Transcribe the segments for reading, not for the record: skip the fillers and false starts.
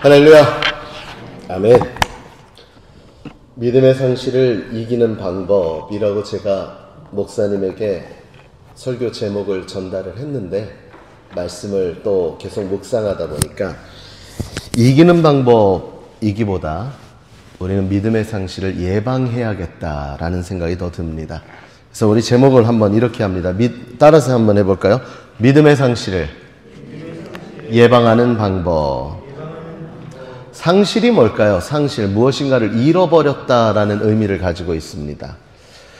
할렐루야. 아멘. 믿음의 상실을 이기는 방법이라고 제가 목사님에게 설교 제목을 전달을 했는데 말씀을 또 계속 묵상하다 보니까 이기는 방법이기보다 우리는 믿음의 상실을 예방해야겠다라는 생각이 더 듭니다. 그래서 우리 제목을 한번 이렇게 합니다. 따라서 한번 해볼까요? 믿음의 상실을 예방하는 방법. 상실이 뭘까요? 상실, 무엇인가를 잃어버렸다라는 의미를 가지고 있습니다.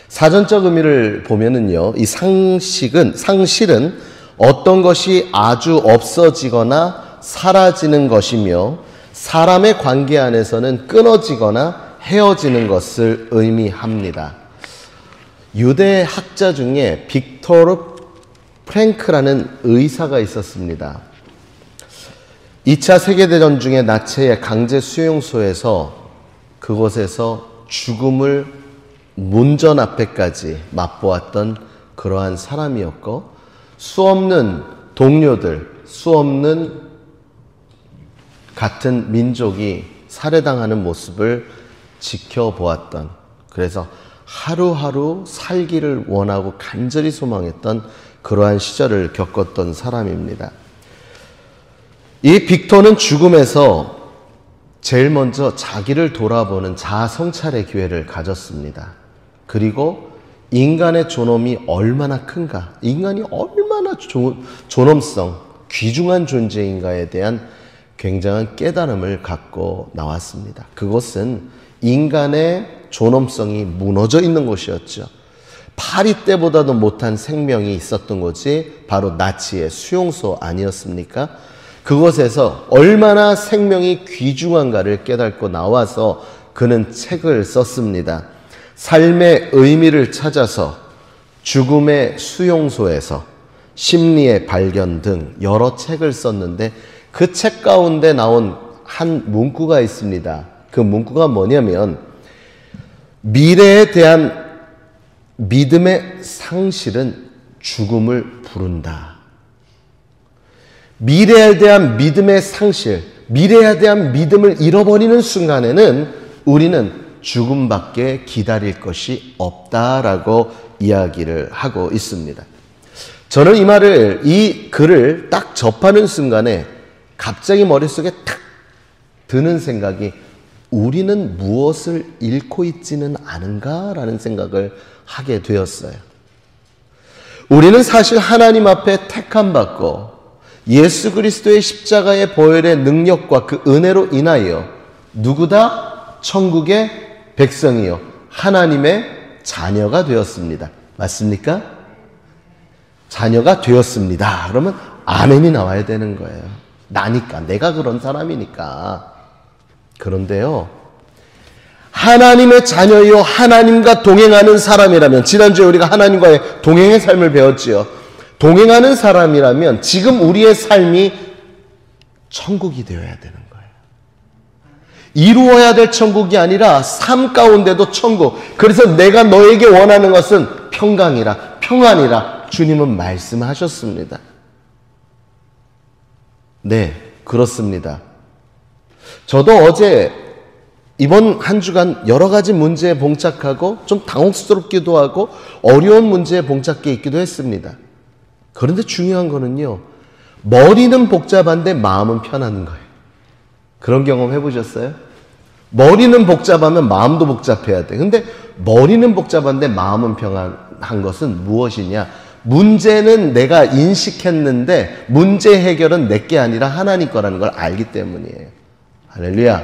사전적 의미를 보면은요, 이 상실은 어떤 것이 아주 없어지거나 사라지는 것이며 사람의 관계 안에서는 끊어지거나 헤어지는 것을 의미합니다. 유대 학자 중에 빅토르 프랭크라는 의사가 있었습니다. 2차 세계대전 중에 나치의 강제 수용소에서 그곳에서 죽음을 문전 앞에까지 맛보았던 그러한 사람이었고, 수없는 동료들, 수없는 같은 민족이 살해당하는 모습을 지켜보았던, 그래서 하루하루 살기를 원하고 간절히 소망했던 그러한 시절을 겪었던 사람입니다. 이 빅토는 죽음에서 제일 먼저 자기를 돌아보는 자아 성찰의 기회를 가졌습니다. 그리고 인간의 존엄이 얼마나 큰가, 인간이 얼마나 존엄성, 귀중한 존재인가에 대한 굉장한 깨달음을 갖고 나왔습니다. 그것은 인간의 존엄성이 무너져 있는 곳이었죠. 파리 때보다도 못한 생명이 있었던 곳이 바로 나치의 수용소 아니었습니까? 그곳에서 얼마나 생명이 귀중한가를 깨닫고 나와서 그는 책을 썼습니다. 삶의 의미를 찾아서, 죽음의 수용소에서, 심리의 발견 등 여러 책을 썼는데 그 책 가운데 나온 한 문구가 있습니다. 그 문구가 뭐냐면, 미래에 대한 믿음의 상실은 죽음을 부른다. 미래에 대한 믿음의 상실, 미래에 대한 믿음을 잃어버리는 순간에는 우리는 죽음밖에 기다릴 것이 없다라고 이야기를 하고 있습니다. 저는 이 글을 딱 접하는 순간에 갑자기 머릿속에 탁 드는 생각이, 우리는 무엇을 잃고 있지는 않은가라는 생각을 하게 되었어요. 우리는 사실 하나님 앞에 택함받고 예수 그리스도의 십자가의 보혈의 능력과 그 은혜로 인하여 누구다? 천국의 백성이요, 하나님의 자녀가 되었습니다. 맞습니까? 자녀가 되었습니다. 그러면 아멘이 나와야 되는 거예요. 나니까, 내가 그런 사람이니까. 그런데요, 하나님의 자녀요, 하나님과 동행하는 사람이라면, 지난주에 우리가 하나님과의 동행의 삶을 배웠지요. 동행하는 사람이라면 지금 우리의 삶이 천국이 되어야 되는 거예요. 이루어야 될 천국이 아니라 삶 가운데도 천국. 그래서 내가 너에게 원하는 것은 평강이라, 평안이라 주님은 말씀하셨습니다. 네, 그렇습니다. 저도 어제 이번 한 주간 여러 가지 문제에 봉착하고 좀 당혹스럽기도 하고 어려운 문제에 봉착해 있기도 했습니다. 그런데 중요한 거는요, 머리는 복잡한데 마음은 편한 거예요. 그런 경험 해보셨어요? 머리는 복잡하면 마음도 복잡해야 돼. 근데 머리는 복잡한데 마음은 평안한 것은 무엇이냐? 문제는 내가 인식했는데 문제 해결은 내게 아니라 하나님 거라는 걸 알기 때문이에요. 할렐루야.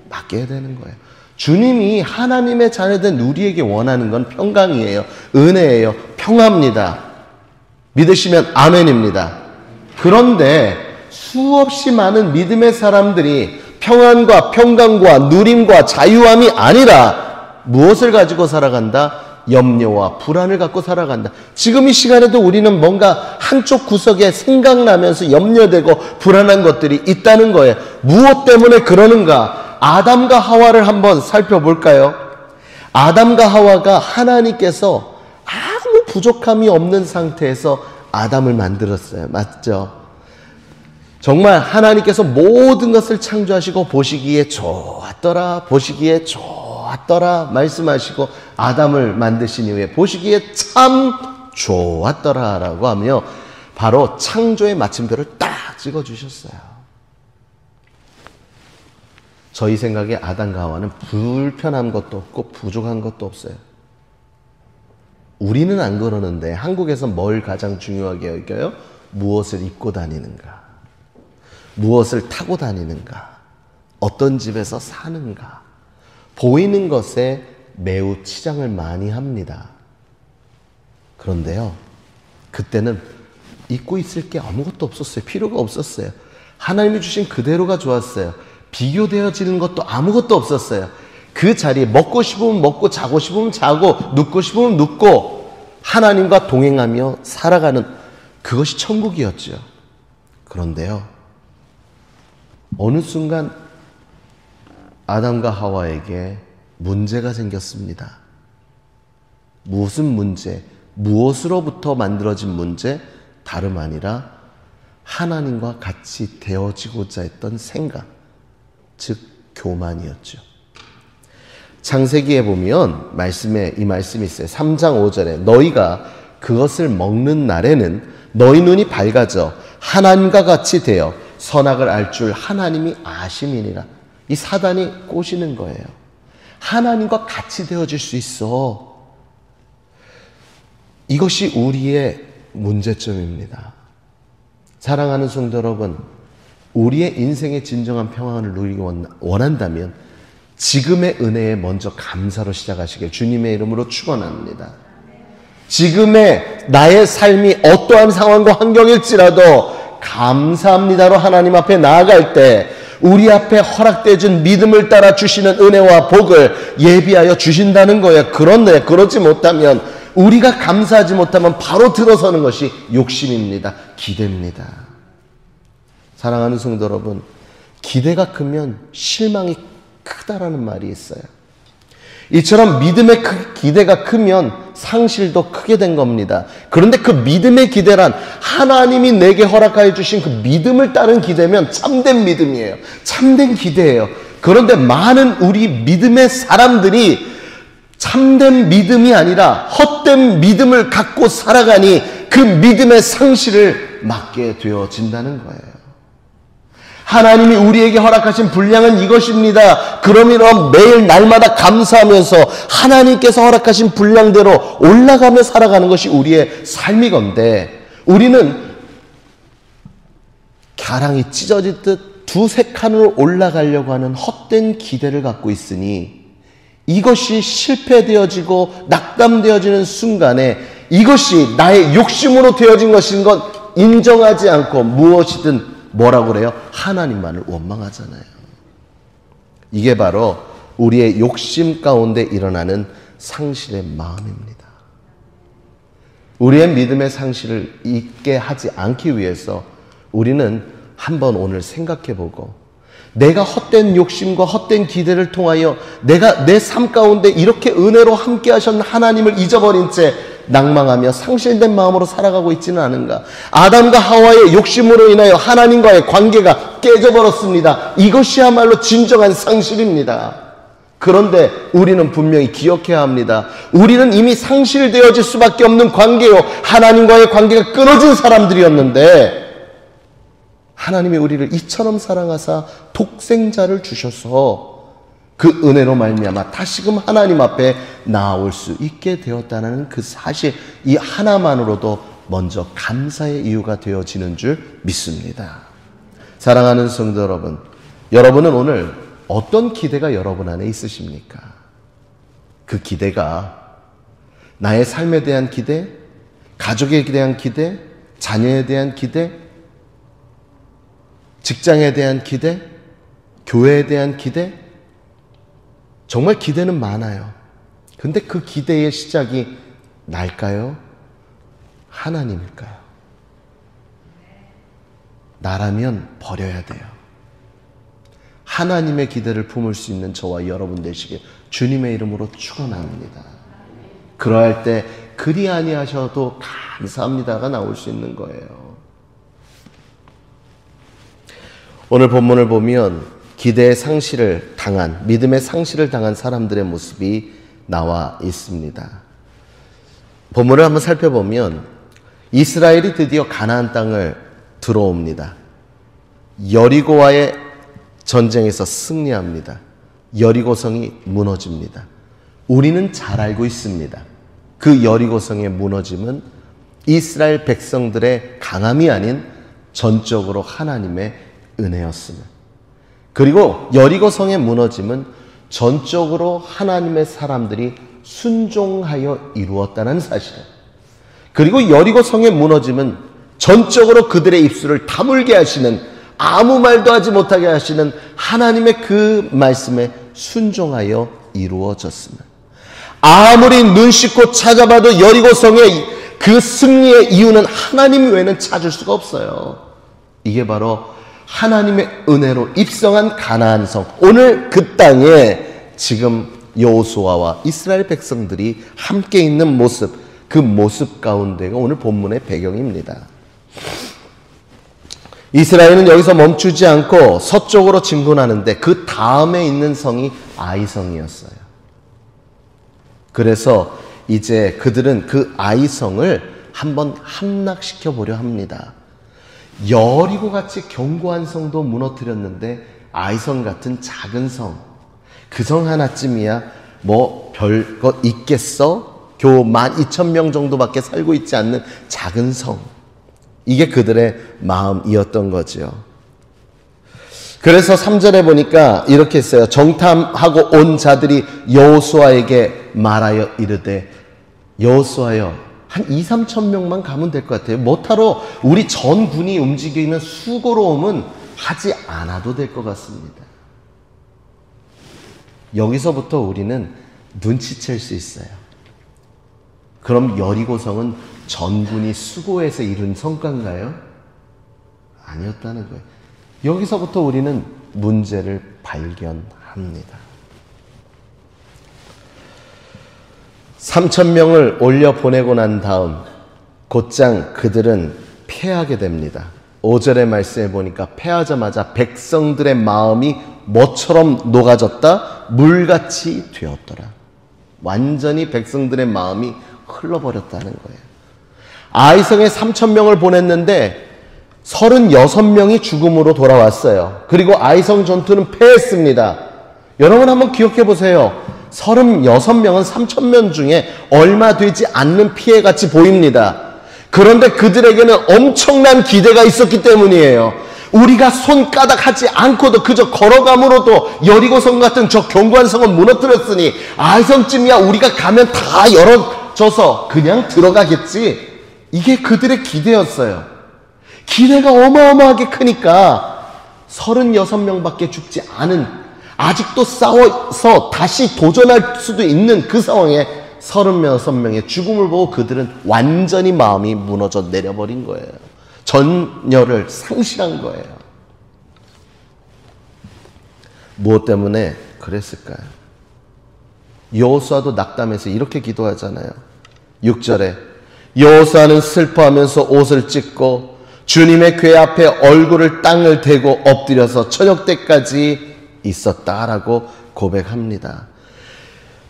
맡겨야 되는 거예요. 주님이 하나님의 자녀된 우리에게 원하는 건 평강이에요. 은혜예요. 평화입니다. 믿으시면 아멘입니다. 그런데 수없이 많은 믿음의 사람들이 평안과 평강과 누림과 자유함이 아니라 무엇을 가지고 살아간다? 염려와 불안을 갖고 살아간다. 지금 이 시간에도 우리는 뭔가 한쪽 구석에 생각나면서 염려되고 불안한 것들이 있다는 거예요. 무엇 때문에 그러는가? 아담과 하와를 한번 살펴볼까요? 아담과 하와가 하나님께서 아무 부족함이 없는 상태에서 아담을 만들었어요. 맞죠? 정말 하나님께서 모든 것을 창조하시고 보시기에 좋았더라, 보시기에 좋았더라 말씀하시고 아담을 만드신 이후에 보시기에 참 좋았더라라고 하며 바로 창조의 마침표를 딱 찍어주셨어요. 저희 생각에 아담과 하와는 불편한 것도 없고 부족한 것도 없어요. 우리는 안 그러는데 한국에서 뭘 가장 중요하게 여겨요? 무엇을 입고 다니는가? 무엇을 타고 다니는가? 어떤 집에서 사는가? 보이는 것에 매우 치장을 많이 합니다. 그런데요, 그때는 입고 있을 게 아무것도 없었어요. 필요가 없었어요. 하나님이 주신 그대로가 좋았어요. 비교되어지는 것도 아무것도 없었어요. 그 자리에 먹고 싶으면 먹고 자고 싶으면 자고 눕고 싶으면 눕고 하나님과 동행하며 살아가는 그것이 천국이었죠. 그런데요, 어느 순간 아담과 하와에게 문제가 생겼습니다. 무슨 문제? 무엇으로부터 만들어진 문제? 다름 아니라 하나님과 같이 되어지고자 했던 생각, 즉 교만이었죠. 창세기에 보면 이 말씀이 있어요. 3장 5절에 너희가 그것을 먹는 날에는 너희 눈이 밝아져 하나님과 같이 되어 선악을 알 줄 하나님이 아심이니라. 이 사단이 꼬시는 거예요. 하나님과 같이 되어질 수 있어. 이것이 우리의 문제점입니다. 사랑하는 성도 여러분, 우리의 인생의 진정한 평안을 누리기 원한다면 지금의 은혜에 먼저 감사로 시작하시길 주님의 이름으로 축원합니다. 지금의 나의 삶이 어떠한 상황과 환경일지라도 감사합니다로 하나님 앞에 나아갈 때 우리 앞에 허락되어 준 믿음을 따라 주시는 은혜와 복을 예비하여 주신다는 거예요. 그런데 그러지 못하면, 우리가 감사하지 못하면 바로 들어서는 것이 욕심입니다. 기대입니다. 사랑하는 성도 여러분, 기대가 크면 실망이 크다라는 말이 있어요. 이처럼 믿음의 기대가 크면 상실도 크게 된 겁니다. 그런데 그 믿음의 기대란 하나님이 내게 허락하여 주신 그 믿음을 따른 기대면 참된 믿음이에요. 참된 기대예요. 그런데 많은 우리 믿음의 사람들이 참된 믿음이 아니라 헛된 믿음을 갖고 살아가니 그 믿음의 상실을 맞게 되어진다는 거예요. 하나님이 우리에게 허락하신 분량은 이것입니다. 그러면 매일 날마다 감사하면서 하나님께서 허락하신 분량대로 올라가며 살아가는 것이 우리의 삶이건데, 우리는 가랑이 찢어지듯 두세 칸으로 올라가려고 하는 헛된 기대를 갖고 있으니 이것이 실패되어지고 낙담되어지는 순간에 이것이 나의 욕심으로 되어진 것인 것 인정하지 않고 무엇이든 뭐라고 그래요? 하나님만을 원망하잖아요. 이게 바로 우리의 욕심 가운데 일어나는 상실의 마음입니다. 우리의 믿음의 상실을 있게 하지 않기 위해서 우리는 한번 오늘 생각해보고, 내가 헛된 욕심과 헛된 기대를 통하여 내가 내 삶 가운데 이렇게 은혜로 함께 하셨는 하나님을 잊어버린 채 낭망하며 상실된 마음으로 살아가고 있지는 않은가? 아담과 하와의 욕심으로 인하여 하나님과의 관계가 깨져버렸습니다. 이것이야말로 진정한 상실입니다. 그런데 우리는 분명히 기억해야 합니다. 우리는 이미 상실되어질 수밖에 없는 관계요, 하나님과의 관계가 끊어진 사람들이었는데 하나님이 우리를 이처럼 사랑하사 독생자를 주셔서 그 은혜로 말미암아 다시금 하나님 앞에 나아올 수 있게 되었다는 그 사실, 이 하나만으로도 먼저 감사의 이유가 되어지는 줄 믿습니다. 사랑하는 성도 여러분, 여러분은 오늘 어떤 기대가 여러분 안에 있으십니까? 그 기대가 나의 삶에 대한 기대, 가족에 대한 기대, 자녀에 대한 기대, 직장에 대한 기대, 교회에 대한 기대, 정말 기대는 많아요. 근데 그 기대의 시작이 날까요? 하나님일까요? 나라면 버려야 돼요. 하나님의 기대를 품을 수 있는 저와 여러분 되시길 주님의 이름으로 축원합니다. 그러할 때 그리 아니하셔도 감사합니다가 나올 수 있는 거예요. 오늘 본문을 보면 기대의 상실을 당한, 믿음의 상실을 당한 사람들의 모습이 나와 있습니다. 본문을 한번 살펴보면 이스라엘이 드디어 가나안 땅을 들어옵니다. 여리고와의 전쟁에서 승리합니다. 여리고성이 무너집니다. 우리는 잘 알고 있습니다. 그 여리고성의 무너짐은 이스라엘 백성들의 강함이 아닌 전적으로 하나님의 은혜였습니다. 그리고 여리고성의 무너짐은 전적으로 하나님의 사람들이 순종하여 이루었다는 사실. 그리고 여리고성의 무너짐은 전적으로 그들의 입술을 다물게 하시는, 아무 말도 하지 못하게 하시는 하나님의 그 말씀에 순종하여 이루어졌습니다. 아무리 눈 씻고 찾아봐도 여리고성의 그 승리의 이유는 하나님 외에는 찾을 수가 없어요. 이게 바로 하나님의 은혜로 입성한 가나안 성, 오늘 그 땅에 지금 여호수아와 이스라엘 백성들이 함께 있는 모습, 그 모습 가운데가 오늘 본문의 배경입니다. 이스라엘은 여기서 멈추지 않고 서쪽으로 진군하는데 그 다음에 있는 성이 아이성이었어요. 그래서 이제 그들은 그 아이성을 한번 함락시켜 보려 합니다. 여리고 같이 견고한 성도 무너뜨렸는데 아이성 같은 작은 성, 그 성 하나쯤이야 뭐 별거 있겠어? 겨우 12,000명 정도밖에 살고 있지 않는 작은 성, 이게 그들의 마음이었던 거죠. 그래서 3절에 보니까 이렇게 했어요. 정탐하고 온 자들이 여호수아에게 말하여 이르되, 여호수아여, 한 2-3천 명만 가면 될 것 같아요. 못하러 우리 전군이 움직이는 수고로움은 하지 않아도 될 것 같습니다. 여기서부터 우리는 눈치챌 수 있어요. 그럼 여리고성은 전군이 수고해서 이룬 성과인가요? 아니었다는 거예요. 여기서부터 우리는 문제를 발견합니다. 3,000명을 올려 보내고 난 다음 곧장 그들은 패하게 됩니다. 5절의 말씀에 보니까 패하자마자 백성들의 마음이 뭐처럼 녹아졌다? 물같이 되었더라. 완전히 백성들의 마음이 흘러버렸다는 거예요. 아이성에 3,000명을 보냈는데 36명이 죽음으로 돌아왔어요. 그리고 아이성 전투는 패했습니다. 여러분 한번 기억해 보세요. 36명은 3,000명 중에 얼마 되지 않는 피해같이 보입니다. 그런데 그들에게는 엄청난 기대가 있었기 때문이에요. 우리가 손가락 하지 않고도 그저 걸어감으로도 여리고성 같은 저 견고한 성을 무너뜨렸으니 아이성쯤이야 우리가 가면 다 열어줘서 그냥 들어가겠지. 이게 그들의 기대였어요. 기대가 어마어마하게 크니까 36명밖에 죽지 않은, 아직도 싸워서 다시 도전할 수도 있는 그 상황에 36명의 죽음을 보고 그들은 완전히 마음이 무너져 내려버린 거예요. 전열을 상실한 거예요. 무엇 때문에 그랬을까요? 여호수아도 낙담해서 이렇게 기도하잖아요. 6절에 여호수아는 슬퍼하면서 옷을 찢고 주님의 궤 앞에 얼굴을 땅을 대고 엎드려서 저녁 때까지 있었다라고 고백합니다.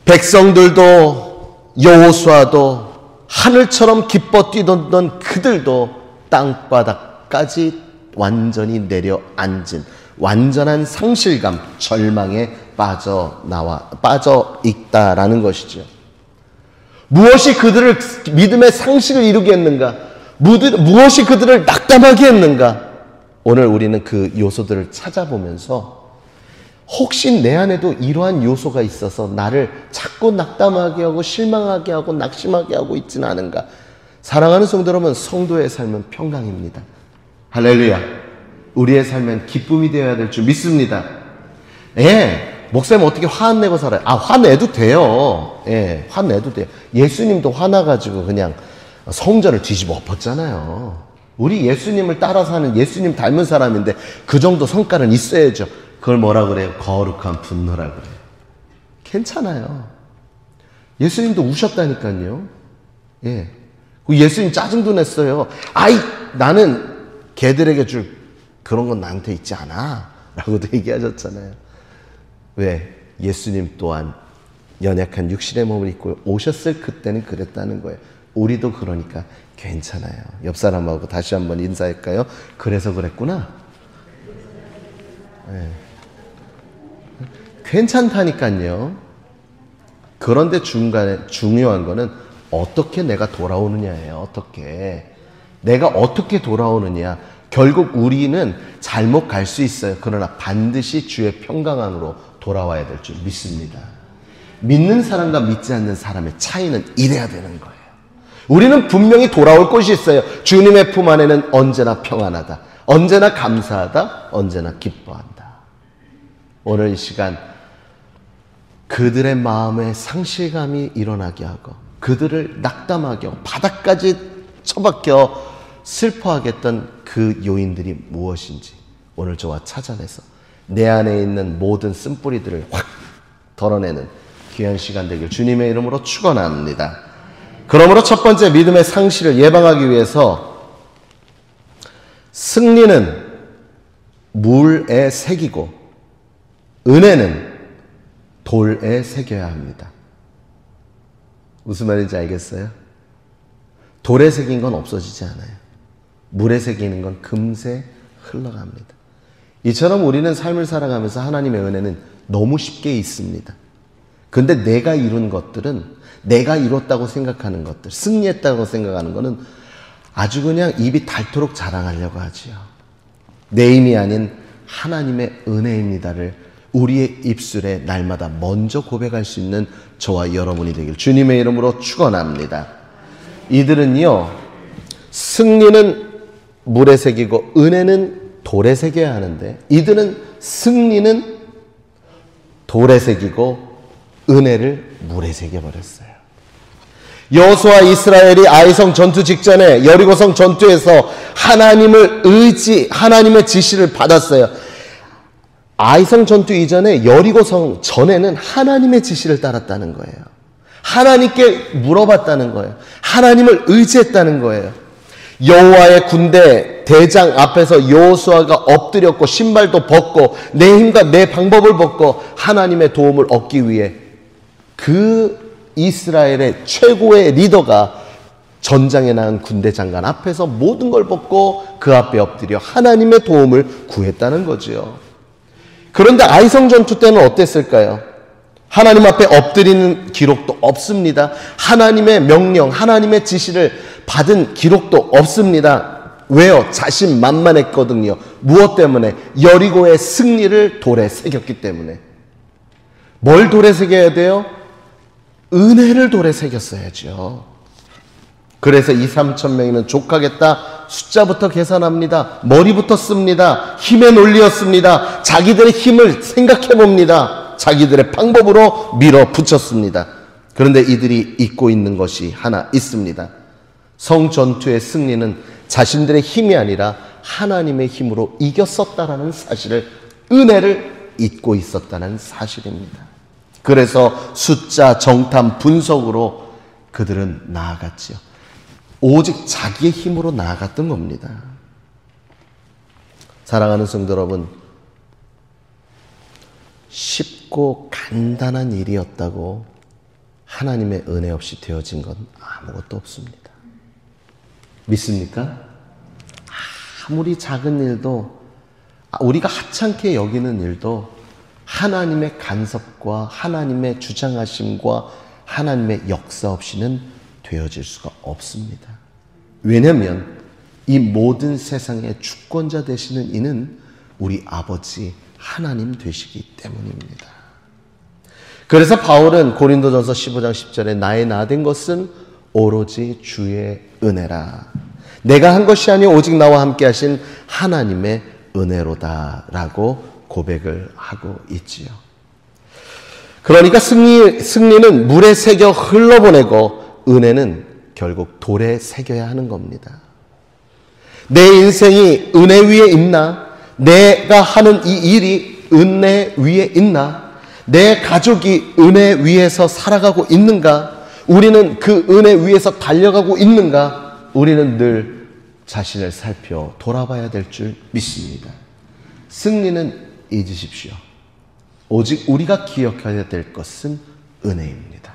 백성들도 여호수아도 하늘처럼 기뻐 뛰던 그들도 땅바닥까지 완전히 내려앉은 완전한 상실감, 절망에 빠져 있다라는 것이죠. 무엇이 그들을 믿음의 상실을 이루게 했는가? 무엇이 그들을 낙담하게 했는가? 오늘 우리는 그 요소들을 찾아보면서 혹시 내 안에도 이러한 요소가 있어서 나를 자꾸 낙담하게 하고 실망하게 하고 낙심하게 하고 있지는 않은가? 사랑하는 성도 여러분, 성도의 삶은 평강입니다. 할렐루야. 우리의 삶은 기쁨이 되어야 될 줄 믿습니다. 예, 목사님 어떻게 화 안 내고 살아요? 화내도 돼요. 예, 화내도 돼요. 예수님도 화나가지고 그냥 성전을 뒤집어 엎었잖아요. 우리 예수님을 따라 사는, 예수님 닮은 사람인데 그 정도 성깔은 있어야죠. 그걸 뭐라 그래요? 거룩한 분노라 그래요. 괜찮아요. 예수님도 우셨다니까요. 예. 예수님 짜증도 냈어요. 나는 개들에게 줄 그런 건 나한테 있지 않아 라고도 얘기하셨잖아요. 왜? 예수님 또한 연약한 육신의 몸을 입고 오셨을 그때는 그랬다는 거예요. 우리도 그러니까 괜찮아요. 옆 사람하고 다시 한번 인사할까요? 그래서 그랬구나. 네. 괜찮다니까요. 그런데 중간에 중요한 거는 어떻게 내가 돌아오느냐예요. 어떻게. 내가 어떻게 돌아오느냐. 결국 우리는 잘못 갈 수 있어요. 그러나 반드시 주의 평강함으로 돌아와야 될 줄 믿습니다. 믿는 사람과 믿지 않는 사람의 차이는 이래야 되는 거예요. 우리는 분명히 돌아올 곳이 있어요. 주님의 품 안에는 언제나 평안하다. 언제나 감사하다. 언제나 기뻐한다. 오늘 이 시간 그들의 마음에 상실감이 일어나게 하고 그들을 낙담하게 하고 바닥까지 처박혀 슬퍼하게 했던 그 요인들이 무엇인지 오늘 저와 찾아내서 내 안에 있는 모든 쓴뿌리들을 확 덜어내는 귀한 시간 되길 주님의 이름으로 축원합니다. 그러므로 첫 번째 믿음의 상실을 예방하기 위해서 승리는 물에 새기고 은혜는 돌에 새겨야 합니다. 무슨 말인지 알겠어요? 돌에 새긴 건 없어지지 않아요. 물에 새기는 건 금세 흘러갑니다. 이처럼 우리는 삶을 살아가면서 하나님의 은혜는 너무 쉽게 있습니다. 근데 내가 이룬 것들은 내가 이뤘다고 생각하는 것들, 승리했다고 생각하는 것은 아주 그냥 입이 닳도록 자랑하려고 하지요. 내 힘이 아닌 하나님의 은혜입니다를 우리의 입술에 날마다 먼저 고백할 수 있는 저와 여러분이 되길 주님의 이름으로 축원합니다. 이들은요, 승리는 물에 새기고 은혜는 돌에 새겨야 하는데 이들은 승리는 돌에 새기고 은혜를 물에 새겨버렸어요. 여호수아 이스라엘이 아이성 전투 직전에 여리고성 전투에서 하나님의 지시를 받았어요. 아이성 전투 이전에 여리고성 전에는 하나님의 지시를 따랐다는 거예요. 하나님께 물어봤다는 거예요. 하나님을 의지했다는 거예요. 여호와의 군대 대장 앞에서 여호수아가 엎드렸고 신발도 벗고 내 힘과 내 방법을 벗고 하나님의 도움을 얻기 위해 그 이스라엘의 최고의 리더가 전장에 나간 군대 장관 앞에서 모든 걸 벗고 그 앞에 엎드려 하나님의 도움을 구했다는 거죠. 그런데 아이성 전투 때는 어땠을까요? 하나님 앞에 엎드리는 기록도 없습니다. 하나님의 명령, 하나님의 지시를 받은 기록도 없습니다. 왜요? 자신만만했거든요. 무엇 때문에? 여리고의 승리를 돌에 새겼기 때문에. 뭘 돌에 새겨야 돼요? 은혜를 돌에 새겼어야죠. 그래서 2,3천 명이면 족하겠다. 숫자부터 계산합니다. 머리부터 씁니다. 힘의 논리였습니다. 자기들의 힘을 생각해 봅니다. 자기들의 방법으로 밀어붙였습니다. 그런데 이들이 잊고 있는 것이 하나 있습니다. 성전투의 승리는 자신들의 힘이 아니라 하나님의 힘으로 이겼었다라는 사실을, 은혜를 잊고 있었다는 사실입니다. 그래서 숫자, 정탐, 분석으로 그들은 나아갔지요. 오직 자기의 힘으로 나아갔던 겁니다. 사랑하는 성도 여러분, 쉽고 간단한 일이었다고 하나님의 은혜 없이 되어진 건 아무것도 없습니다. 믿습니까? 아무리 작은 일도, 우리가 하찮게 여기는 일도 하나님의 간섭과 하나님의 주장하심과 하나님의 역사 없이는 되어질 수가 없습니다. 왜냐하면 이 모든 세상의 주권자 되시는 이는 우리 아버지 하나님 되시기 때문입니다. 그래서 바울은 고린도전서 15장 10절에 나의 나된 것은 오로지 주의 은혜라. 내가 한 것이 아니오 오직 나와 함께 하신 하나님의 은혜로다 라고 고백을 하고 있지요. 그러니까 승리는 물에 새겨 흘러보내고 은혜는 결국 돌에 새겨야 하는 겁니다. 내 인생이 은혜 위에 있나? 내가 하는 이 일이 은혜 위에 있나? 내 가족이 은혜 위에서 살아가고 있는가? 우리는 그 은혜 위에서 달려가고 있는가? 우리는 늘 자신을 살펴 돌아봐야 될 줄 믿습니다. 승리는 잊으십시오. 오직 우리가 기억해야 될 것은 은혜입니다.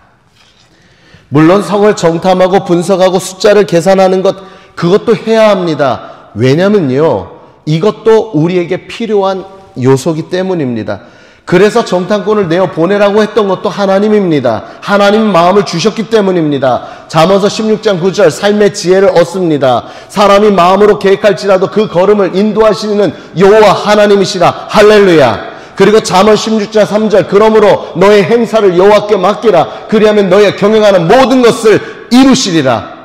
물론 성을 정탐하고 분석하고 숫자를 계산하는 것, 그것도 해야 합니다. 왜냐면요, 이것도 우리에게 필요한 요소이기 때문입니다. 그래서 정탐꾼을 내어 보내라고 했던 것도 하나님입니다. 하나님 마음을 주셨기 때문입니다. 잠언서 16장 9절 삶의 지혜를 얻습니다. 사람이 마음으로 계획할지라도 그 걸음을 인도하시는 여호와 하나님이시라. 할렐루야. 그리고 잠언 16장 3절 그러므로 너의 행사를 여호와께 맡기라. 그리하면 너의 경영하는 모든 것을 이루시리라.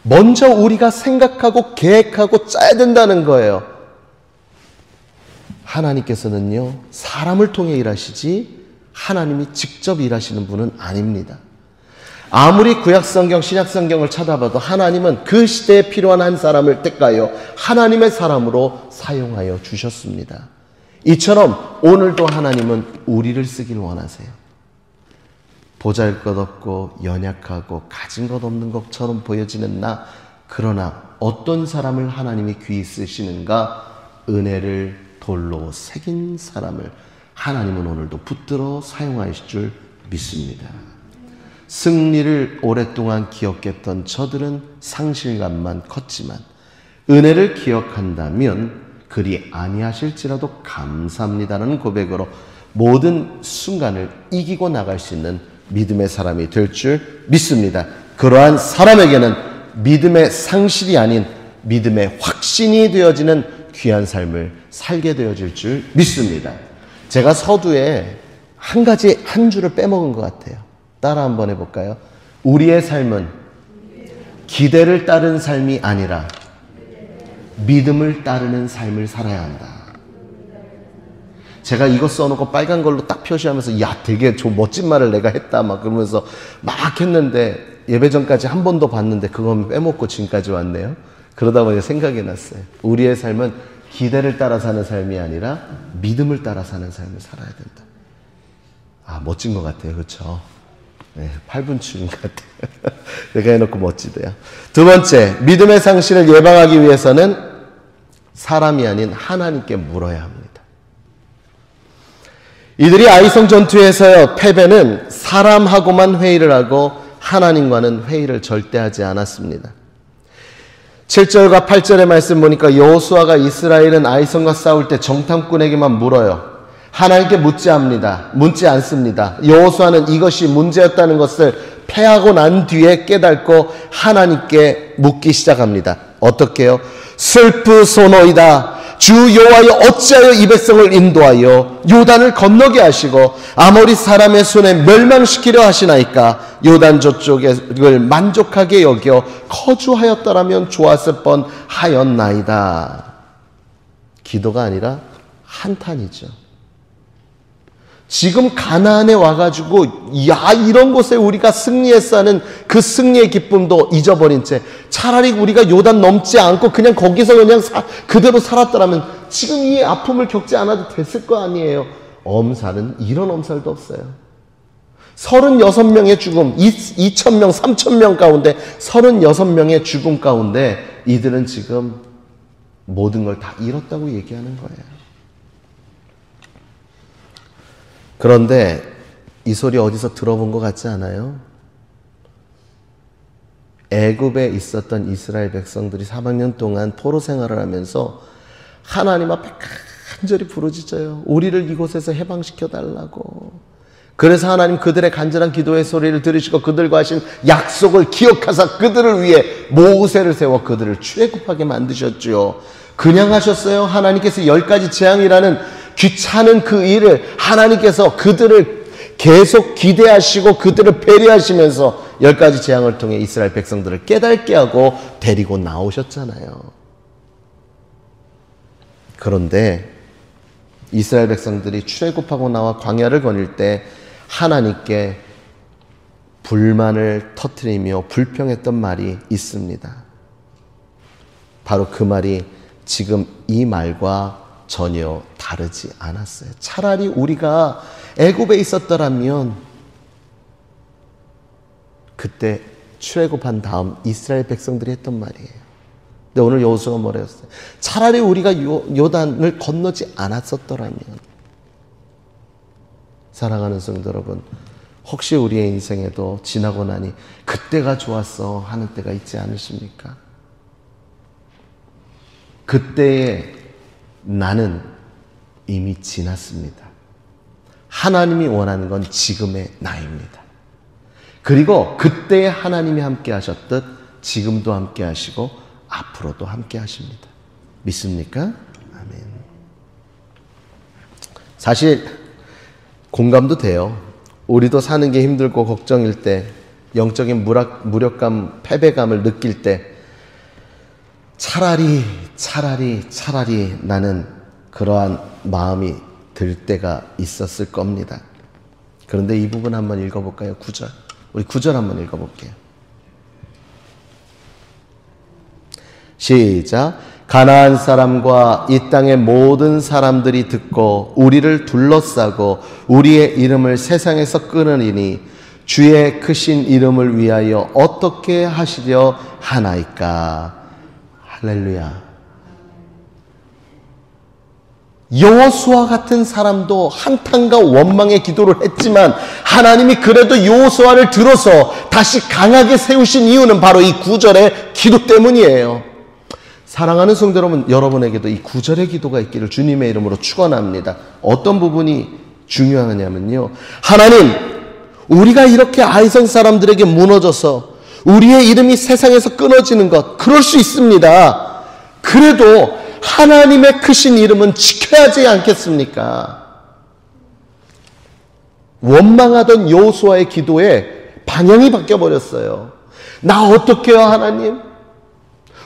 먼저 우리가 생각하고 계획하고 짜야 된다는 거예요. 하나님께서는요, 사람을 통해 일하시지 하나님이 직접 일하시는 분은 아닙니다. 아무리 구약성경, 신약성경을 찾아봐도 하나님은 그 시대에 필요한 한 사람을 택하여 하나님의 사람으로 사용하여 주셨습니다. 이처럼 오늘도 하나님은 우리를 쓰길 원하세요. 보잘것없고 연약하고 가진 것 없는 것처럼 보여지는 나, 그러나 어떤 사람을 하나님이 귀히 쓰시는가? 은혜를 돌로 새긴 사람을 하나님은 오늘도 붙들어 사용하실 줄 믿습니다. 승리를 오랫동안 기억했던 저들은 상실감만 컸지만 은혜를 기억한다면 그리 아니하실지라도 감사합니다라는 고백으로 모든 순간을 이기고 나갈 수 있는 믿음의 사람이 될 줄 믿습니다. 그러한 사람에게는 믿음의 상실이 아닌 믿음의 확신이 되어지는 귀한 삶을 살게 되어질 줄 믿습니다. 제가 서두에 한 줄을 빼먹은 것 같아요. 따라 한번 해볼까요? 우리의 삶은 기대를 따른 삶이 아니라 믿음을 따르는 삶을 살아야 한다. 제가 이거 써놓고 빨간 걸로 딱 표시하면서 야, 되게 좀 멋진 말을 내가 했다 막 그러면서 막 했는데 예배 전까지 한 번도 봤는데 그건 빼먹고 지금까지 왔네요. 그러다 보니 생각이 났어요. 우리의 삶은 기대를 따라 사는 삶이 아니라 믿음을 따라 사는 삶을 살아야 된다. 아, 멋진 것 같아요. 그렇죠? 네, 8분 출인 것 같아요. 내가 해놓고 멋지대요. 두 번째, 믿음의 상실을 예방하기 위해서는 사람이 아닌 하나님께 물어야 합니다. 이들이 아이성 전투에서의 패배는 사람하고만 회의를 하고 하나님과는 회의를 절대 하지 않았습니다. 7절과 8절의 말씀 보니까 여호수아가 이스라엘은 아이성과 싸울 때 정탐꾼에게만 물어요. 하나님께 묻지 않습니다. 여호수아는 이것이 문제였다는 것을 패하고 난 뒤에 깨닫고 하나님께 묻기 시작합니다. 어떻게요? 슬프소노이다. 주 여호와여 어찌하여 이 백성을 인도하여 요단을 건너게 하시고 아모리 사람의 손에 멸망시키려 하시나이까. 요단 저쪽을 만족하게 여겨 거주하였더라면 좋았을 뻔하였나이다. 기도가 아니라 한탄이죠. 지금 가나안에 와가지고 야, 이런 곳에 우리가 승리했어 하는 그 승리의 기쁨도 잊어버린 채 차라리 우리가 요단 넘지 않고 그냥 거기서 그냥 그대로 살았더라면 지금 이 아픔을 겪지 않아도 됐을 거 아니에요. 엄살은 이런 엄살도 없어요. 36명의 죽음, 2,000명, 3,000명 가운데 36명의 죽음 가운데 이들은 지금 모든 걸 다 잃었다고 얘기하는 거예요. 그런데 이 소리 어디서 들어본 것 같지 않아요? 애굽에 있었던 이스라엘 백성들이 400년 동안 포로 생활을 하면서 하나님 앞에 간절히 부르짖어요. 우리를 이곳에서 해방시켜 달라고. 그래서 하나님 그들의 간절한 기도의 소리를 들으시고 그들과 하신 약속을 기억하사 그들을 위해 모세를 세워 그들을 출애굽하게 만드셨죠. 그냥 하셨어요? 하나님께서 10가지 재앙이라는 귀찮은 그 일을 하나님께서 그들을 계속 기대하시고 그들을 배려하시면서 10가지 재앙을 통해 이스라엘 백성들을 깨닫게 하고 데리고 나오셨잖아요. 그런데 이스라엘 백성들이 출애굽하고 나와 광야를 거닐 때 하나님께 불만을 터뜨리며 불평했던 말이 있습니다. 바로 그 말이 지금 이 말과 전혀 다르지 않았어요. 차라리 우리가 애굽에 있었더라면 그때 출애굽한 다음 이스라엘 백성들이 했던 말이에요. 근데 오늘 여호수아가 뭐라 했어요? 차라리 우리가 요단을 건너지 않았었더라면. 사랑하는 성도 여러분, 혹시 우리의 인생에도 지나고 나니 그때가 좋았어 하는 때가 있지 않으십니까? 그때의 나는 이미 지났습니다. 하나님이 원하는 건 지금의 나입니다. 그리고 그때에 하나님이 함께 하셨듯 지금도 함께 하시고 앞으로도 함께 하십니다. 믿습니까? 아멘. 사실 공감도 돼요. 우리도 사는 게 힘들고 걱정일 때, 영적인 무력감, 패배감을 느낄 때 차라리 나는 그러한 마음이 들 때가 있었을 겁니다. 그런데 이 부분 한번 읽어볼까요? 9절. 우리 9절 한번 읽어볼게요. 시작. 가나안 사람과 이 땅의 모든 사람들이 듣고 우리를 둘러싸고 우리의 이름을 세상에서 끊으리니 주의 크신 이름을 위하여 어떻게 하시려 하나이까. 할렐루야. 여호수아 같은 사람도 한탄과 원망의 기도를 했지만 하나님이 그래도 여호수아를 들어서 다시 강하게 세우신 이유는 바로 이 9절의 기도 때문이에요. 사랑하는 성도 여러분, 여러분에게도 이 9절의 기도가 있기를 주님의 이름으로 축원합니다. 어떤 부분이 중요하냐면요, 하나님, 우리가 이렇게 아이성 사람들에게 무너져서 우리의 이름이 세상에서 끊어지는 것, 그럴 수 있습니다. 그래도 하나님의 크신 이름은 지켜야 하지 않겠습니까? 원망하던 여호수아의 기도에 방향이 바뀌어버렸어요. 나 어떡해요 하나님?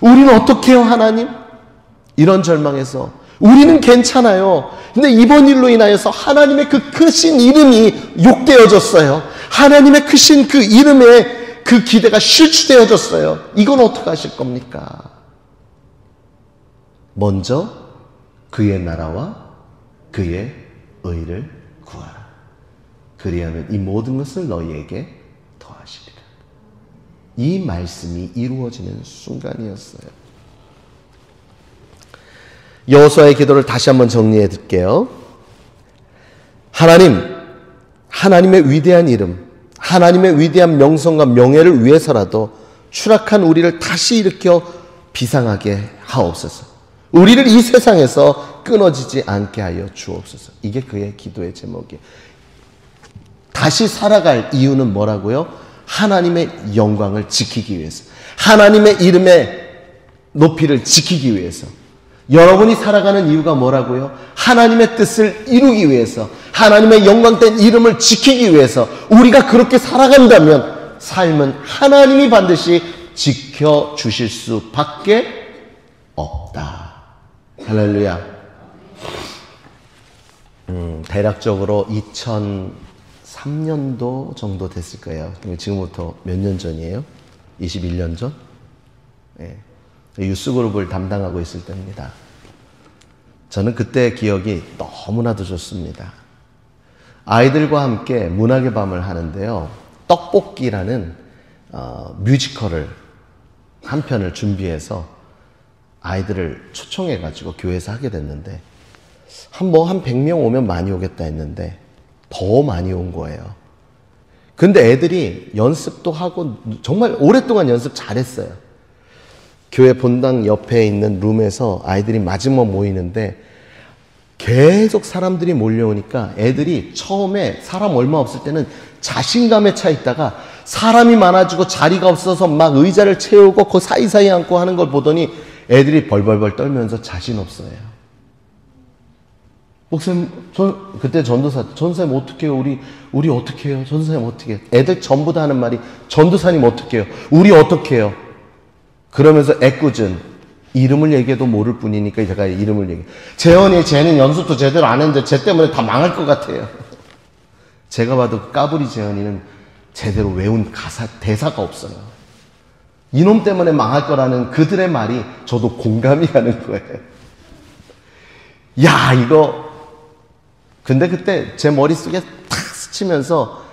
우리는 어떡해요 하나님? 이런 절망에서 우리는 괜찮아요. 근데 이번 일로 인하여서 하나님의 그 크신 이름이 욕되어졌어요. 하나님의 크신 그 이름에 그 기대가 실추되어졌어요. 이건 어떻게 하실 겁니까? 먼저 그의 나라와 그의 의를 구하라. 그리하면 이 모든 것을 너희에게 더하시리라. 이 말씀이 이루어지는 순간이었어요. 여호수아의 기도를 다시 한번 정리해 드릴게요. 하나님의 위대한 이름, 하나님의 위대한 명성과 명예를 위해서라도 추락한 우리를 다시 일으켜 비상하게 하옵소서. 우리를 이 세상에서 끊어지지 않게 하여 주옵소서. 이게 그의 기도의 제목이에요. 다시 살아갈 이유는 뭐라고요? 하나님의 영광을 지키기 위해서, 하나님의 이름의 높이를 지키기 위해서. 여러분이 살아가는 이유가 뭐라고요? 하나님의 뜻을 이루기 위해서, 하나님의 영광된 이름을 지키기 위해서. 우리가 그렇게 살아간다면 삶은 하나님이 반드시 지켜주실 수밖에 없다. 할렐루야. 대략적으로 2003년도 정도 됐을 거예요. 지금부터 몇 년 전이에요? 21년 전? 네. 유스그룹을 담당하고 있을 때입니다. 저는 그때 기억이 너무나도 좋습니다. 아이들과 함께 문학의 밤을 하는데요, 떡볶이라는 뮤지컬을 한 편을 준비해서 아이들을 초청해가지고 교회에서 하게 됐는데, 한 100명 오면 많이 오겠다 했는데 더 많이 온 거예요. 근데 애들이 연습도 하고 정말 오랫동안 연습 잘했어요. 교회 본당 옆에 있는 룸에서 아이들이 마지막 모이는데 계속 사람들이 몰려오니까 애들이 처음에 사람 얼마 없을 때는 자신감에 차 있다가 사람이 많아지고 자리가 없어서 막 의자를 채우고 그 사이사이 앉고 하는 걸 보더니 애들이 벌벌벌 떨면서 자신 없어요. 목사님, 그때 전도사님 어떻게 해요? 우리 어떻게 해요? 전도사님 어떻게 해요? 애들 전부 다 하는 말이, 전도사님 어떻게 해요? 우리 어떻게 해요? 그러면서 애꿎은 이름을 얘기해도 모를 뿐이니까 제가 이름을 얘기해요. 재현이, 쟤는 연습도 제대로 안 했는데 쟤 때문에 다 망할 것 같아요. 제가 봐도 까불이 재현이는 제대로 외운 대사가 없어요. 이놈 때문에 망할 거라는 그들의 말이 저도 공감이 가는 거예요. 야, 이거. 근데 그때 제 머릿속에 탁 스치면서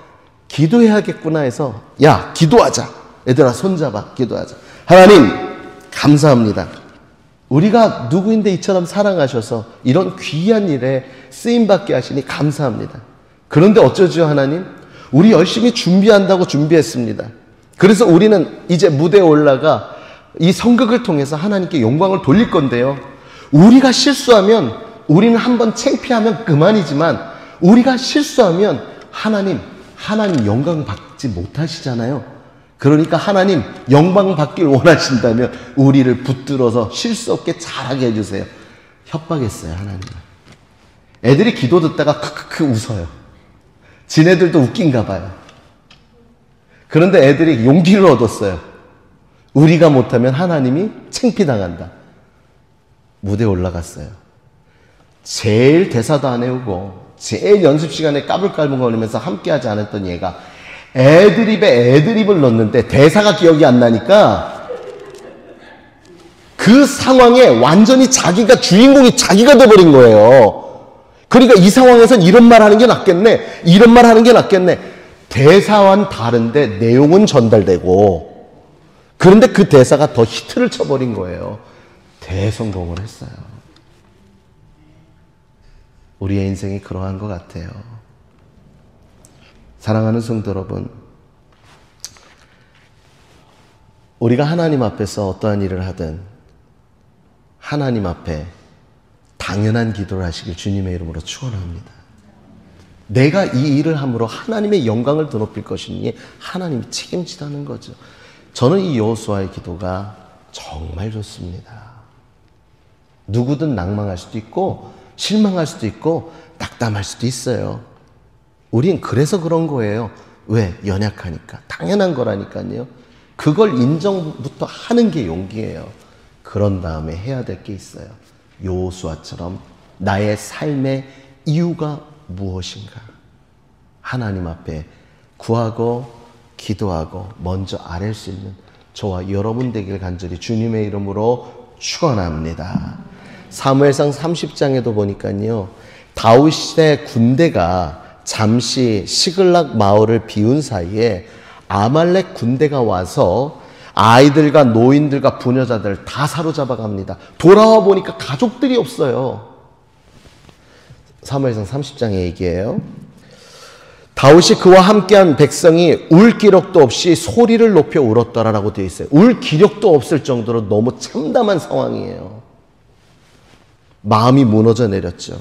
기도해야겠구나 해서, 야, 기도하자. 얘들아, 손잡아. 기도하자. 하나님, 감사합니다. 우리가 누구인데 이처럼 사랑하셔서 이런 귀한 일에 쓰임받게 하시니 감사합니다. 그런데 어쩌죠, 하나님? 우리 열심히 준비한다고 준비했습니다. 그래서 우리는 이제 무대에 올라가 이 성극을 통해서 하나님께 영광을 돌릴 건데요. 우리가 실수하면, 우리는 한번 창피하면 그만이지만 우리가 실수하면 하나님 영광 받지 못하시잖아요. 그러니까 하나님 영광 받길 원하신다면 우리를 붙들어서 실수 없게 잘하게 해주세요. 협박했어요, 하나님. 애들이 기도 듣다가 크크크 웃어요. 지네들도 웃긴가 봐요. 그런데 애들이 용기를 얻었어요. 우리가 못하면 하나님이 창피당한다. 무대에 올라갔어요. 제일 대사도 안 외우고 제일 연습 시간에 까불까불거리면서 함께하지 않았던 얘가 애드립에 애드립을 넣는데 대사가 기억이 안 나니까 그 상황에 완전히 자기가 주인공이 자기가 돼버린 거예요. 그러니까 이 상황에선 이런 말 하는 게 낫겠네, 이런 말 하는 게 낫겠네. 대사와는 다른데 내용은 전달되고, 그런데 그 대사가 더 히트를 쳐버린 거예요. 대성공을 했어요. 우리의 인생이 그러한 것 같아요. 사랑하는 성도 여러분, 우리가 하나님 앞에서 어떠한 일을 하든 하나님 앞에 당연한 기도를 하시길 주님의 이름으로 축원합니다. 내가 이 일을 함으로 하나님의 영광을 드높일 것이니 하나님이 책임지라는 거죠. 저는 이 여호수아의 기도가 정말 좋습니다. 누구든 낭망할 수도 있고 실망할 수도 있고 낙담할 수도 있어요. 우린 그래서 그런 거예요. 왜? 연약하니까. 당연한 거라니까요. 그걸 인정부터 하는 게 용기예요. 그런 다음에 해야 될 게 있어요. 여호수아처럼 나의 삶의 이유가 무엇인가? 하나님 앞에 구하고 기도하고 먼저 아랠 수 있는 저와 여러분 되길 간절히 주님의 이름으로 축원합니다. 사무엘상 30장에도 보니까요, 다윗의 군대가 잠시 시글락 마을을 비운 사이에 아말렉 군대가 와서 아이들과 노인들과 부녀자들 다 사로잡아 갑니다. 돌아와 보니까 가족들이 없어요. 사무엘상 30장의 얘기예요. 다윗이 그와 함께한 백성이 울 기력도 없이 소리를 높여 울었더라라고 되어 있어요. 울 기력도 없을 정도로 너무 참담한 상황이에요. 마음이 무너져 내렸죠.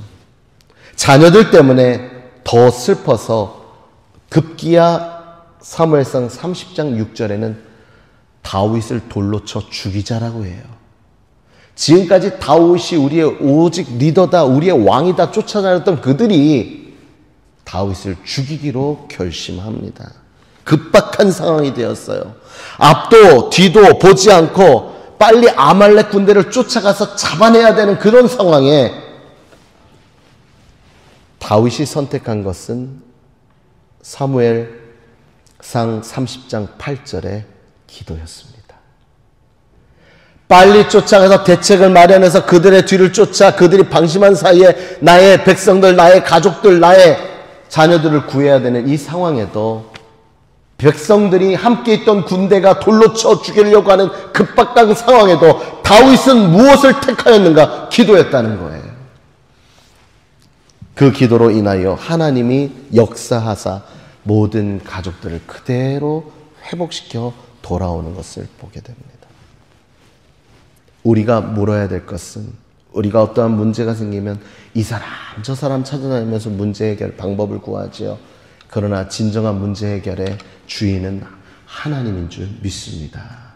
자녀들 때문에 더 슬퍼서 급기야 사무엘상 30장 6절에는 다윗을 돌로 쳐 죽이자라고 해요. 지금까지 다윗이 우리의 오직 리더다, 우리의 왕이다 쫓아다녔던 그들이 다윗을 죽이기로 결심합니다. 급박한 상황이 되었어요. 앞도 뒤도 보지 않고 빨리 아말렉 군대를 쫓아가서 잡아내야 되는 그런 상황에 다윗이 선택한 것은 사무엘상 30장 8절의 기도였습니다. 빨리 쫓아가서 대책을 마련해서 그들의 뒤를 쫓아 그들이 방심한 사이에 나의 백성들, 나의 가족들, 나의 자녀들을 구해야 되는 이 상황에도 백성들이 함께 있던 군대가 돌로 쳐 죽이려고 하는 급박한 상황에도 다윗은 무엇을 택하였는가? 기도했다는 거예요. 그 기도로 인하여 하나님이 역사하사 모든 가족들을 그대로 회복시켜 돌아오는 것을 보게 됩니다. 우리가 물어야 될 것은, 우리가 어떠한 문제가 생기면 이 사람 저 사람 찾아다니면서 문제 해결 방법을 구하지요. 그러나 진정한 문제 해결의 주인은 하나님인 줄 믿습니다.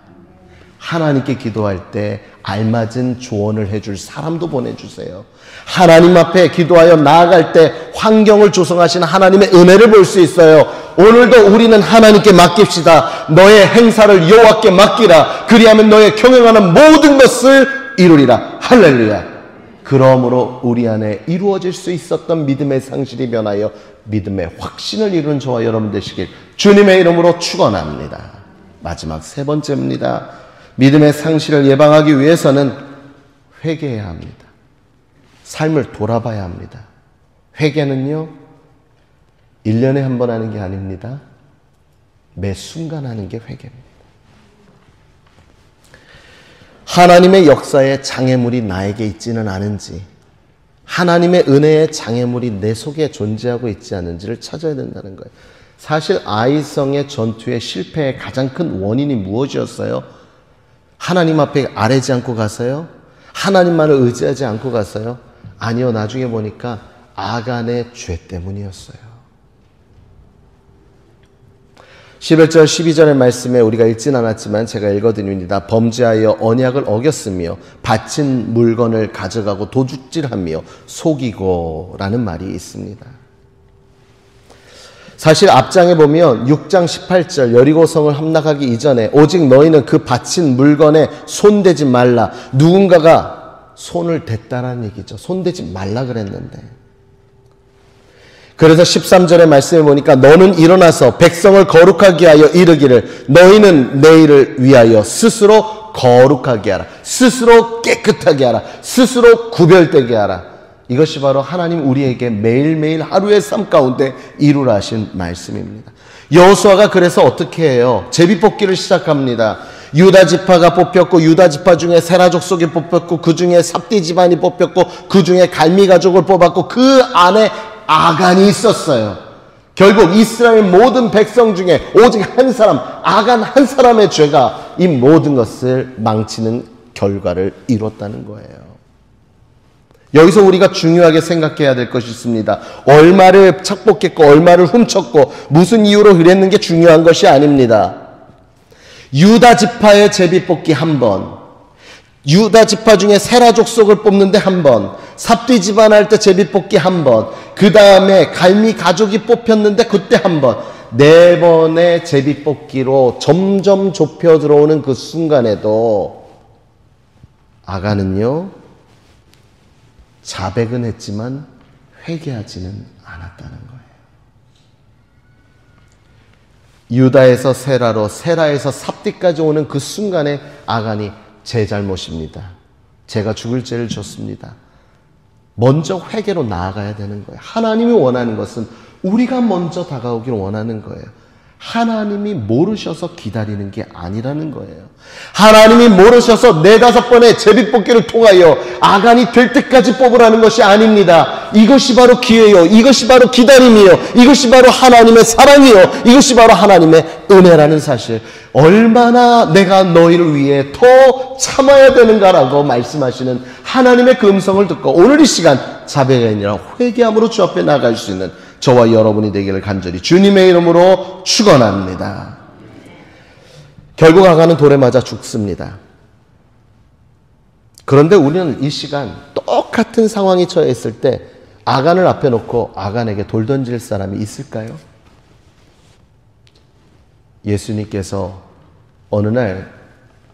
하나님께 기도할 때 알맞은 조언을 해줄 사람도 보내주세요. 하나님 앞에 기도하여 나아갈 때 환경을 조성하시는 하나님의 은혜를 볼 수 있어요. 오늘도 우리는 하나님께 맡깁시다. 너의 행사를 여호와께 맡기라. 그리하면 너의 경영하는 모든 것을 이루리라. 할렐루야. 그러므로 우리 안에 이루어질 수 있었던 믿음의 상실이 변하여 믿음의 확신을 이루는 저와 여러분 되시길 주님의 이름으로 축원합니다. 마지막 세 번째입니다. 믿음의 상실을 예방하기 위해서는 회개해야 합니다. 삶을 돌아봐야 합니다. 회개는요, 1년에 한 번 하는 게 아닙니다. 매 순간 하는 게 회개입니다. 하나님의 역사의 장애물이 나에게 있지는 않은지, 하나님의 은혜의 장애물이 내 속에 존재하고 있지 않은지를 찾아야 된다는 거예요. 사실 아이성의 전투의 실패의 가장 큰 원인이 무엇이었어요? 하나님 앞에 아뢰지 않고 가서요? 하나님만을 의지하지 않고 가서요? 아니요, 나중에 보니까 아간의 죄 때문이었어요. 11절 12절의 말씀에 우리가 읽진 않았지만 제가 읽어드립니다. 범죄하여 언약을 어겼으며 바친 물건을 가져가고 도둑질하며 속이고 라는 말이 있습니다. 사실 앞장에 보면 6장 18절 여리고성을 함락하기 이전에 오직 너희는 그 바친 물건에 손대지 말라. 누군가가 손을 댔다라는 얘기죠. 손대지 말라 그랬는데. 그래서 13절의 말씀을 보니까 너는 일어나서 백성을 거룩하게 하여 이르기를 너희는 내일을 위하여 스스로 거룩하게 하라. 스스로 깨끗하게 하라. 스스로 구별되게 하라. 이것이 바로 하나님 우리에게 매일매일 하루의 삶 가운데 이루라 하신 말씀입니다. 여호수아가 그래서 어떻게 해요? 제비뽑기를 시작합니다. 유다 지파가 뽑혔고 유다 지파 중에 세라 족속이 뽑혔고 그 중에 삽디 집안이 뽑혔고 그 중에 갈미 가족을 뽑았고 그 안에 아간이 있었어요. 결국 이스라엘 모든 백성 중에 오직 한 사람, 아간 한 사람의 죄가 이 모든 것을 망치는 결과를 이뤘다는 거예요. 여기서 우리가 중요하게 생각해야 될 것이 있습니다. 얼마를 착복했고 얼마를 훔쳤고 무슨 이유로 그랬는 게 중요한 것이 아닙니다. 유다 지파의 제비뽑기 한 번, 유다 지파 중에 세라 족속을 뽑는데 한 번, 삽디 집안 할 때 제비뽑기 한 번, 그 다음에 갈미 가족이 뽑혔는데 그때 한 번, 4번의 제비뽑기로 점점 좁혀 들어오는 그 순간에도 아간은요 자백은 했지만 회개하지는 않았다는 거예요. 유다에서 세라로, 세라에서 삽디까지 오는 그 순간에 아간이 제 잘못입니다. 제가 죽을 죄를 졌습니다. 먼저 회개로 나아가야 되는 거예요. 하나님이 원하는 것은 우리가 먼저 다가오길 원하는 거예요. 하나님이 모르셔서 기다리는 게 아니라는 거예요. 하나님이 모르셔서 4-5번의 제비뽑기를 통하여 아간이 될 때까지 뽑으라는 것이 아닙니다. 이것이 바로 기회요. 이것이 바로 기다림이요. 이것이 바로 하나님의 사랑이요. 이것이 바로 하나님의 은혜라는 사실. 얼마나 내가 너희를 위해 더 참아야 되는가라고 말씀하시는 하나님의 그 음성을 듣고 오늘 이 시간 자백이 아니라 회개함으로 주 앞에 나갈 수 있는 저와 여러분이 되기를 간절히 주님의 이름으로 축원합니다. 결국 아간은 돌에 맞아 죽습니다. 그런데 우리는 이 시간 똑같은 상황이 처해 있을 때 아간을 앞에 놓고 아간에게 돌 던질 사람이 있을까요? 예수님께서 어느 날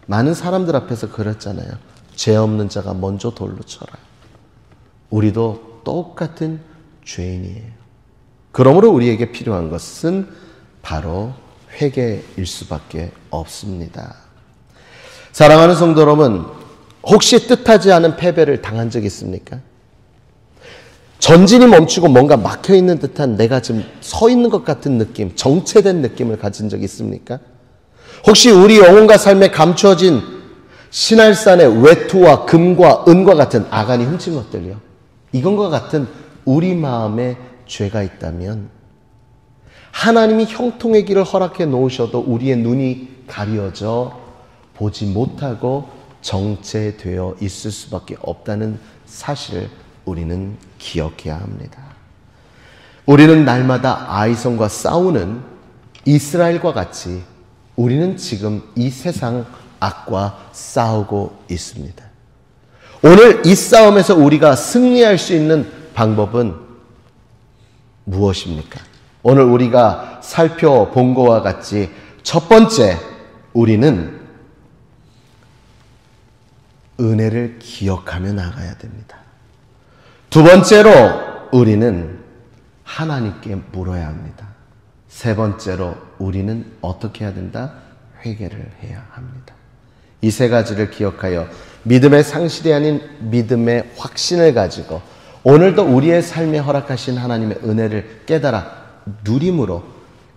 많은 사람들 앞에서 그랬잖아요. 죄 없는 자가 먼저 돌로 쳐라. 우리도 똑같은 죄인이에요. 그러므로 우리에게 필요한 것은 바로 회개일 수밖에 없습니다. 사랑하는 성도 여러분, 혹시 뜻하지 않은 패배를 당한 적 있습니까? 전진이 멈추고 뭔가 막혀있는 듯한 내가 지금 서 있는 것 같은 느낌, 정체된 느낌을 가진 적 있습니까? 혹시 우리 영혼과 삶에 감춰진 신할산의 외투와 금과 은과 같은 아간이 훔친 것들이요. 이건과 같은 우리 마음에 죄가 있다면 하나님이 형통의 길을 허락해 놓으셔도 우리의 눈이 가려져 보지 못하고 정체되어 있을 수밖에 없다는 사실을 우리는 기억해야 합니다. 우리는 날마다 아이성과 싸우는 이스라엘과 같이 우리는 지금 이 세상 악과 싸우고 있습니다. 오늘 이 싸움에서 우리가 승리할 수 있는 방법은 무엇입니까? 오늘 우리가 살펴본 것과 같이 첫 번째, 우리는 은혜를 기억하며 나가야 됩니다. 두 번째로 우리는 하나님께 물어야 합니다. 세 번째로 우리는 어떻게 해야 된다? 회개를 해야 합니다. 이 세 가지를 기억하여 믿음의 상실이 아닌 믿음의 확신을 가지고 오늘도 우리의 삶에 허락하신 하나님의 은혜를 깨달아 누림으로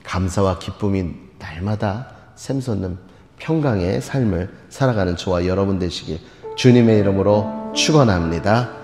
감사와 기쁨이 날마다 샘솟는 평강의 삶을 살아가는 저와 여러분 되시길 주님의 이름으로 축원합니다.